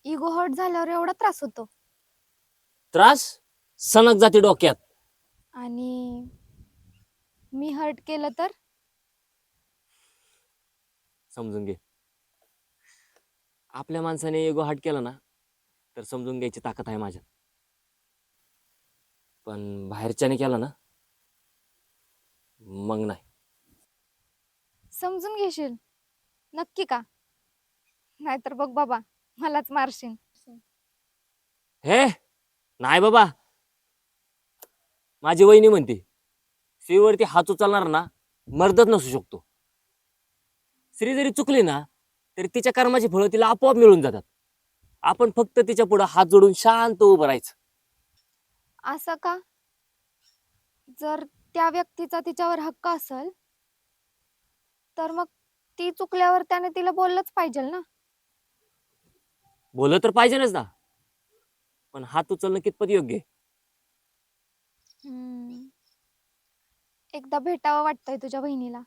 Ego hurt झाल्यावर एवढा त्रास होतो. त्रास सणक जाते डोक्यात. आणि मी हर्ट केलं तर? समजून घे. आपल्या माणसाने इगो हट केला ना तर समजून घ्यायची ताकद आहे माझ्यात. पण बाहेरच्याने केला ना मग नाही. समजून घेशील नक्की का? नाहीतर बघ बाबा, मलाच मारशील. हे नाही बाबा. माझी वहिनी म्हणते स्त्रीवरती हात उचलणार ना मर्दच नसू शकतो. स्त्री जरी चुकली ना तरी तिच्या कर्माची फळं तिला आपोआप मिळून जातात. आपण फक्त तिच्या पुढे हात जोडून शांत उभं राहायचं. असं का? जर त्या व्यक्तीचा तिच्यावर हक्क असेल तर मग ती चुकल्यावर त्याने तिला बोललंच पाहिजे ना. बोललं तर पाहिजेच ना. पण हात उचलणं कितपत योग्य आहे? एकदा भेटावं वाटतंय तुझ्या बहिणीला.